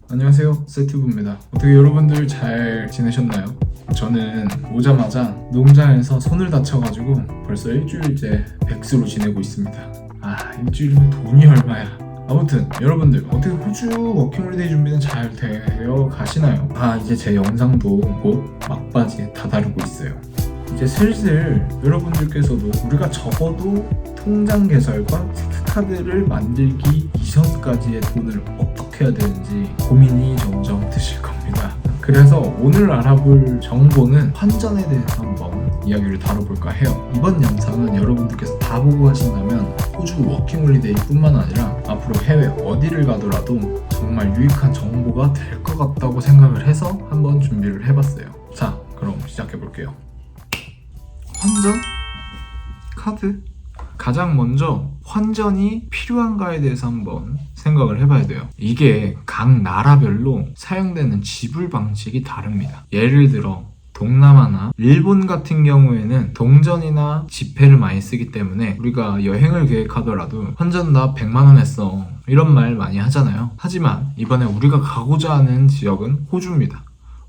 안녕하세요, 세튜브입니다. 어떻게 여러분들 잘 지내셨나요? 저는 오자마자 농장에서 손을 다쳐가지고 벌써 일주일째 백수로 지내고 있습니다. 일주일이면 돈이 얼마야. 아무튼 여러분들 어떻게 호주 워킹홀리데이 준비는 잘 되어 가시나요? 이제 제 영상도 곧 막바지에 다다르고 있어요. 이제 슬슬 여러분들께서도 우리가 적어도 통장 개설과 체크카드를 만들기 이전까지의 돈을 어떻게 해야 되는지 고민이 점점 드실 겁니다. 그래서 오늘 알아볼 정보는 환전에 대해서 한번 이야기를 다뤄볼까 해요. 이번 영상은 여러분들께서 다 보고 하신다면 호주 워킹홀리데이 뿐만 아니라 앞으로 해외 어디를 가더라도 정말 유익한 정보가 될 것 같다고 생각을 해서 한번 준비를 해봤어요. 자, 그럼 시작해볼게요. 환전? 카드? 가장 먼저 환전이 필요한가에 대해서 한번 생각을 해봐야 돼요. 이게 각 나라별로 사용되는 지불 방식이 다릅니다. 예를 들어 동남아나 일본 같은 경우에는 동전이나 지폐를 많이 쓰기 때문에 우리가 여행을 계획하더라도 환전 나 100만 원 했어 이런 말 많이 하잖아요. 하지만 이번에 우리가 가고자 하는 지역은 호주입니다.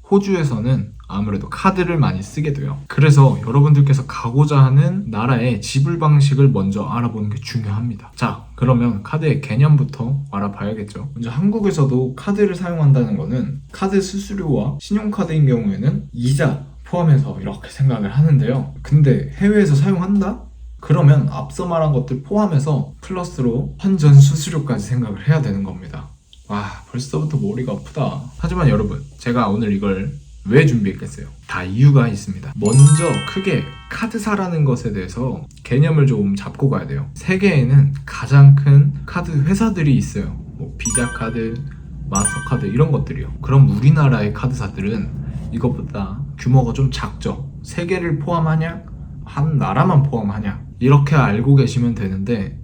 호주에서는 아무래도 카드를 많이 쓰게 돼요. 그래서 여러분들께서 가고자 하는 나라의 지불 방식을 먼저 알아보는 게 중요합니다. 자, 그러면 카드의 개념부터 알아봐야겠죠. 먼저 한국에서도 카드를 사용한다는 거는 카드 수수료와 신용카드인 경우에는 이자 포함해서 이렇게 생각을 하는데요. 근데 해외에서 사용한다? 그러면 앞서 말한 것들 포함해서 플러스로 환전 수수료까지 생각을 해야 되는 겁니다. 벌써부터 머리가 아프다. 하지만 여러분, 제가 오늘 이걸 왜 준비했겠어요? 다 이유가 있습니다. 먼저 크게 카드사라는 것에 대해서 개념을 좀 잡고 가야 돼요. 세계에는 가장 큰 카드 회사들이 있어요. 비자카드, 마스터카드 이런 것들이요. 그럼 우리나라의 카드사들은 이것보다 규모가 좀 작죠. 세계를 포함하냐? 한 나라만 포함하냐? 이렇게 알고 계시면 되는데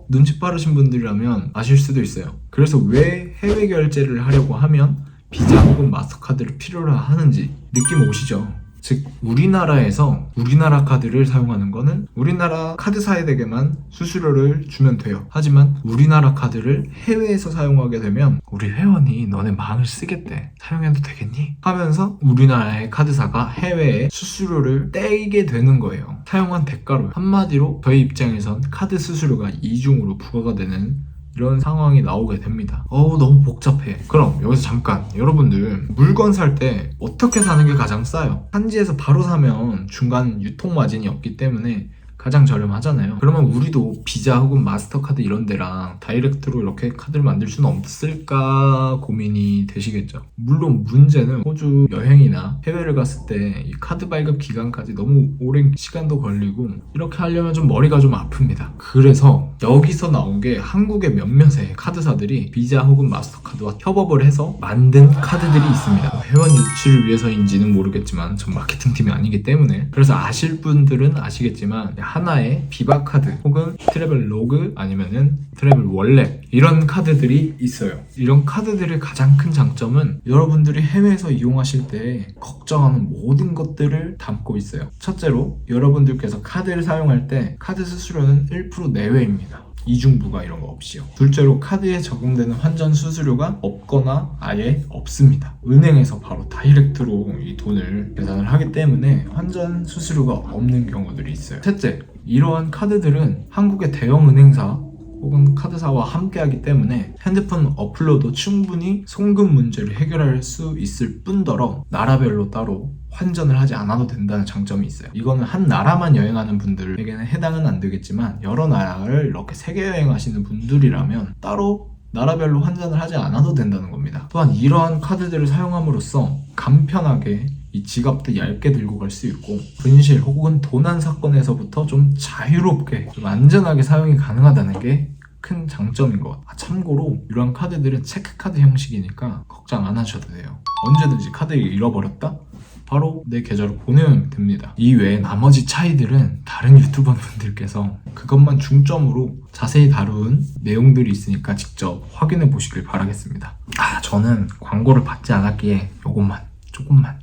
눈치 빠르신 분들이라면 아실 수도 있어요. 그래서 왜 해외 결제를 하려고 하면 비자 혹은 마스터카드를 필요로 하는지 느낌 오시죠? 즉 우리나라에서 우리나라 카드를 사용하는 거는 우리나라 카드사에게만 수수료를 주면 돼요. 하지만 우리나라 카드를 해외에서 사용하게 되면 우리 회원이 너네 마음을 쓰겠대, 사용해도 되겠니? 하면서 우리나라의 카드사가 해외에 수수료를 떼게 되는 거예요. 사용한 대가로. 한마디로 저희 입장에선 카드 수수료가 이중으로 부과가 되는 이런 상황이 나오게 됩니다. 너무 복잡해. 그럼 여기서 잠깐, 여러분들 물건 살 때 어떻게 사는 게 가장 싸요? 산지에서 바로 사면 중간 유통 마진이 없기 때문에 가장 저렴하잖아요. 그러면 우리도 비자 혹은 마스터카드 이런 데랑 다이렉트로 이렇게 카드를 만들 수는 없을까 고민이 되시겠죠. 물론 문제는 호주 여행이나 해외를 갔을 때 이 카드 발급 기간까지 너무 오랜 시간도 걸리고 이렇게 하려면 좀 머리가 좀 아픕니다. 그래서 여기서 나온 게 한국의 몇몇의 카드사들이 비자 혹은 마스터카드와 협업을 해서 만든 카드들이 있습니다. 회원 유치를 위해서인지는 모르겠지만 전 마케팅팀이 아니기 때문에. 그래서 아실 분들은 아시겠지만 하나의 비바카드 혹은 트래블 로그 아니면은 트래블 월렛 이런 카드들이 있어요. 이런 카드들의 가장 큰 장점은 여러분들이 해외에서 이용하실 때 걱정하는 모든 것들을 담고 있어요. 첫째로 여러분들께서 카드를 사용할 때 카드 수수료는 1% 내외입니다. 이중부가 이런 거 없이요. 둘째로 카드에 적용되는 환전 수수료가 없거나 아예 없습니다. 은행에서 바로 다이렉트로 이 돈을 계산을 하기 때문에 환전 수수료가 없는 경우들이 있어요. 셋째, 이러한 카드들은 한국의 대형 은행사 혹은 카드사와 함께하기 때문에 핸드폰 어플로도 충분히 송금 문제를 해결할 수 있을 뿐더러 나라별로 따로 환전을 하지 않아도 된다는 장점이 있어요. 이거는 한 나라만 여행하는 분들에게는 해당은 안 되겠지만 여러 나라를 이렇게 세계 여행하시는 분들이라면 따로 나라별로 환전을 하지 않아도 된다는 겁니다. 또한 이러한 카드들을 사용함으로써 간편하게 이 지갑도 얇게 들고 갈 수 있고 분실 혹은 도난 사건에서부터 좀 자유롭게 좀 안전하게 사용이 가능하다는 게 큰 장점인 것 같아요. 참고로 이러한 카드들은 체크카드 형식이니까 걱정 안 하셔도 돼요. 언제든지 카드를 잃어버렸다? 바로 내 계좌로 보내면 됩니다. 이 외에 나머지 차이들은 다른 유튜버 분들께서 그것만 중점으로 자세히 다룬 내용들이 있으니까 직접 확인해 보시길 바라겠습니다. 저는 광고를 받지 않았기에 요것만 조금만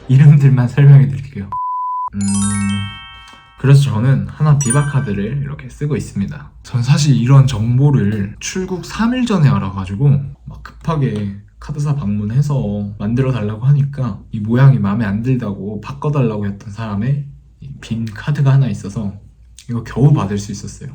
이름들만 설명해 드릴게요. 그래서 저는 하나 비바 카드를 이렇게 쓰고 있습니다. 전 사실 이런 정보를 출국 3일 전에 알아가지고 막 급하게 카드사 방문해서 만들어 달라고 하니까 이 모양이 마음에 안 들다고 바꿔달라고 했던 사람의 빈 카드가 하나 있어서 이거 겨우 받을 수 있었어요.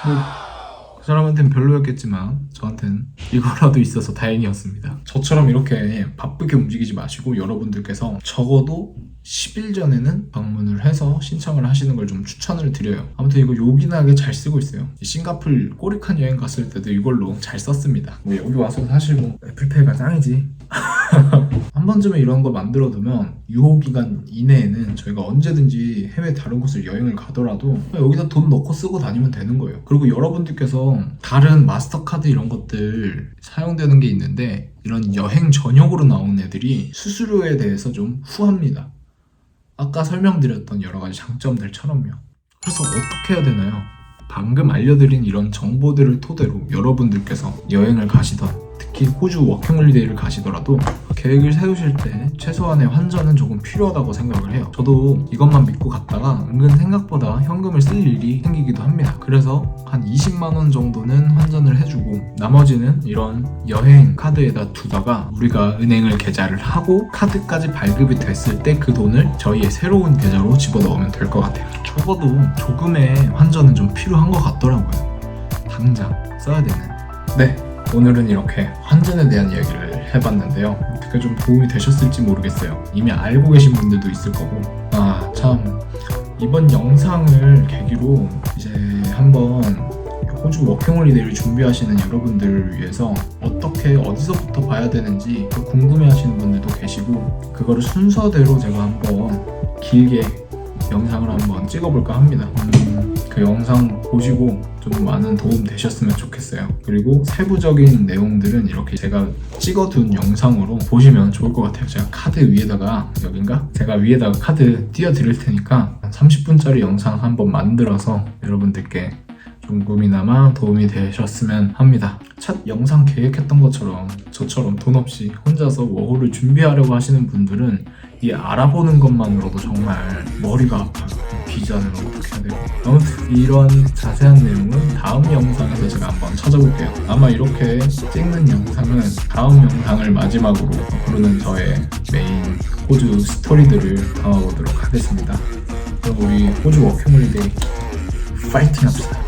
그 사람한테는 별로였겠지만 저한테는 이거라도 있어서 다행이었습니다. 저처럼 이렇게 바쁘게 움직이지 마시고 여러분들께서 적어도 10일 전에는 방문을 해서 신청을 하시는 걸 좀 추천을 드려요. 아무튼 이거 요긴하게 잘 쓰고 있어요. 싱가포르 꼬리칸 여행 갔을 때도 이걸로 잘 썼습니다. 여기 와서 사실 애플페이가 짱이지. 한 번쯤에 이런 거 만들어두면 유효기간 이내에는 저희가 언제든지 해외 다른 곳을 여행을 가더라도 여기다 돈 넣고 쓰고 다니면 되는 거예요. 그리고 여러분들께서 다른 마스터카드 이런 것들 사용되는 게 있는데 이런 여행 전용으로 나온 애들이 수수료에 대해서 좀 후합니다. 아까 설명드렸던 여러 가지 장점들처럼요. 그래서 어떻게 해야 되나요? 방금 알려드린 이런 정보들을 토대로 여러분들께서 여행을 가시던 특히 호주 워킹홀리데이를 가시더라도 계획을 세우실 때 최소한의 환전은 조금 필요하다고 생각을 해요. 저도 이것만 믿고 갔다가 은근 생각보다 현금을 쓸 일이 생기기도 합니다. 그래서 한 20만 원 정도는 환전을 해주고 나머지는 이런 여행 카드에다 두다가 우리가 은행을 계좌를 하고 카드까지 발급이 됐을 때 그 돈을 저희의 새로운 계좌로 집어넣으면 될 것 같아요. 적어도 조금의 환전은 좀 필요한 것 같더라고요. 당장 써야 되는. 네, 오늘은 이렇게 환전에 대한 이야기를 해봤는데요. 어떻게 좀 도움이 되셨을지 모르겠어요. 이미 알고 계신 분들도 있을 거고. 참 이번 영상을 계기로 이제 한번 호주 워킹홀리데이를 준비하시는 여러분들을 위해서 어떻게 어디서부터 봐야 되는지 궁금해하시는 분들도 계시고 그거를 순서대로 제가 한번 길게 영상을 한번 찍어볼까 합니다. 그 영상 보시고 좀 많은 도움 되셨으면 좋겠어요. 그리고 세부적인 내용들은 이렇게 제가 찍어둔 영상으로 보시면 좋을 것 같아요. 제가 카드 위에다가 제가 위에다가 카드 띄워드릴 테니까 한 30분짜리 영상 한번 만들어서 여러분들께 조금이나마 도움이 되셨으면 합니다. 첫 영상 계획했던 것처럼 저처럼 돈 없이 혼자서 워홀을 준비하려고 하시는 분들은 이 알아보는 것만으로도 정말 머리가 아파요. 비자는 어떻게 해야 되고. 아무튼 이런 자세한 내용은 다음 영상에서 제가 한번 찾아볼게요. 아마 이렇게 찍는 영상은 다음 영상을 마지막으로 부르는 저의 메인 호주 스토리들을 담아보도록 하겠습니다. 그럼 우리 호주 워킹홀리데이 파이팅 합시다.